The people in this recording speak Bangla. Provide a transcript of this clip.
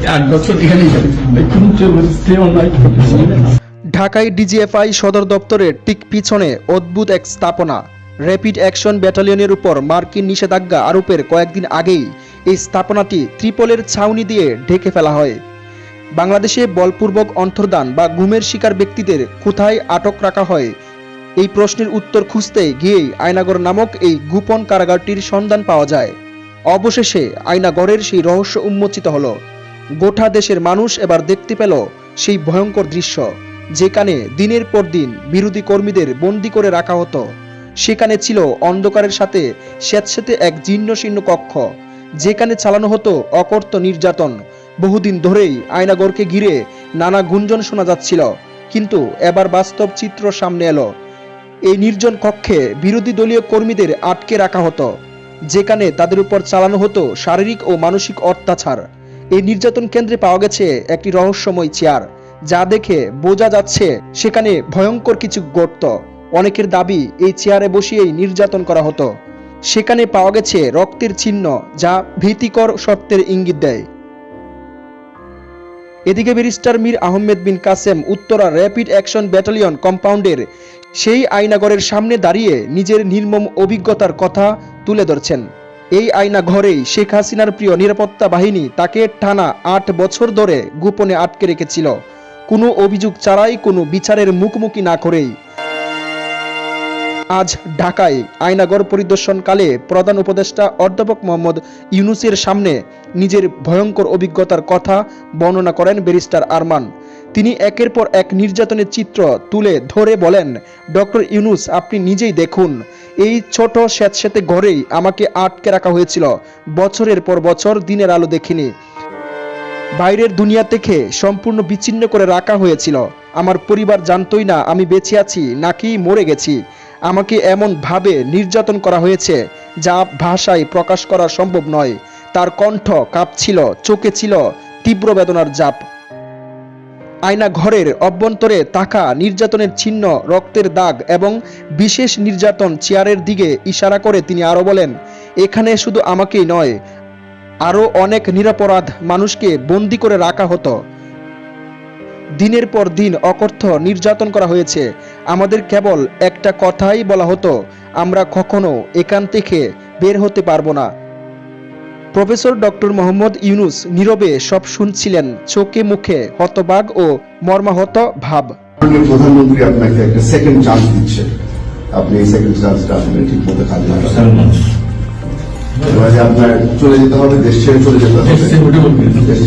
8 বছর এখানেই যাবে, ঢাকায় ডিজিএফআই সদর দপ্তরের ঠিক পিছনে অদ্ভুত এক স্থাপনা। র্যাপিড অ্যাকশন ব্যাটালিয়নের উপর মার্কিন নিষেধাজ্ঞা আরোপের কয়েকদিন আগেই এই স্থাপনাটি ত্রিপলের ছাউনি দিয়ে ঢেকে ফেলা হয়। বাংলাদেশে বলপূর্বক অন্তর্ধান বা গুমের শিকার ব্যক্তিদের কোথায় আটক রাখা হয়, এই প্রশ্নের উত্তর খুঁজতে গিয়েই আয়নাগর নামক এই গোপন কারাগারটির সন্ধান পাওয়া যায়। অবশেষে আয়নাগরের সেই রহস্য উন্মোচিত হলো। গোটা দেশের মানুষ এবার দেখতে পেল সেই ভয়ঙ্কর দৃশ্য, যেখানে দিনের পর দিন বিরোধী কর্মীদের বন্দী করে রাখা হতো। সেখানে ছিল অন্ধকারের সাথে স্যাঁতস্যাঁতে এক জীর্ণশীর্ণ কক্ষ, যেখানে চালানো হতো অকথ্য নির্যাতন। বহুদিন ধরেই আয়নাগরকে ঘিরে নানা গুঞ্জন শোনা যাচ্ছিল, কিন্তু এবার বাস্তব চিত্র সামনে এলো। এই নির্জন কক্ষে বিরোধী দলীয় কর্মীদের আটকে রাখা হতো, যেখানে তাদের উপর চালানো হতো শারীরিক ও মানসিক অত্যাচার। এই নির্যাতন কেন্দ্রে পাওয়া গেছে একটি রহস্যময় চেয়ার, যা দেখে বোঝা যাচ্ছে সেখানে ভয়ঙ্কর কিছু ঘটত। অনেকের দাবি এই চেয়ারে বসিয়েই নির্যাতন করা হতো। সেখানে পাওয়া গেছে রক্তের চিহ্ন, যা ভীতিকর সত্যের ইঙ্গিত দেয়। এদিকে barrister Mir Ahmed bin Kasem Uttara rapid action battalion কম্পাউন্ডের সেই আয়নাগরের সামনে দাঁড়িয়ে নিজের নির্মম অভিজ্ঞতার কথা তুলে ধরছেন। এই আয়নাঘরেই শেখ হাসিনার প্রিয় নিরাপত্তা বাহিনী তাকে টানা 8 বছর ধরে গোপনে আটকে রেখেছিল, কোনো অভিযোগ ছাড়াই, কোনো বিচারের মুখোমুখি না করেই। আজ ঢাকায় আয়নাগর পরিদর্শনকালে প্রধান উপদেষ্টা অধ্যাপক মোহাম্মদ ইউনূসের সামনে নিজের ভয়ঙ্কর অভিজ্ঞতার কথা বর্ণনা করেন ব্যারিস্টার আরমান। তিনি একের পর এক নির্যাতনের চিত্র তুলে ধরে বলেন, ডক্টর ইউনূস, আপনি নিজেই দেখুন, এই ছোট স্যাঁতস্যাঁতে ঘরেই আমাকে আটকে রাখা হয়েছিল। বছরের পর বছর দিনের আলো দেখিনি। বাইরের দুনিয়া থেকে সম্পূর্ণ বিচ্ছিন্ন করে রাখা হয়েছিল। আমার পরিবার জানতই না আমি বেঁচে আছি নাকি মরে গেছি। আমাকে এমন ভাবে নির্যাতন করা হয়েছে যা ভাষায় প্রকাশ করা সম্ভব নয়। তার কণ্ঠ কাঁপছিল, চোখে ছিল তীব্র বেদনার জাপ। আয়না ঘরের অভ্যন্তরে থাকা নির্যাতনের চিহ্ন, রক্তের দাগ এবং বিশেষ নির্যাতন চেয়ারের দিকে ইশারা করে তিনি আরো বলেন, এখানে শুধু আমাকেই নয়, আরো অনেক নিরপরাধ মানুষকে বন্দী করে রাখা হতো। দিনের পর দিন অকথ্য নির্যাতন করা হয়েছে। আমাদের কেবল একটা কথাই বলা হতো, আমরা কখনো এখান থেকে বের হতে পারবো না। প্রফেসর ডক্টর মোহাম্মদ ইউনূস নীরবে সব শুনছিলেন, চোখে মুখে হতবাক ও মর্মাহত ভাব। প্রধানমন্ত্রী আপনাকে একটা সেকেন্ড চান্স দিচ্ছে, আপনি এই সেকেন্ড চান্সটা আপনি ঠিক মতো কাজে লাগাবেন। আপনার চলে যেতে হবে, দেশ ছেড়ে চলে যেতে হবে, দেশ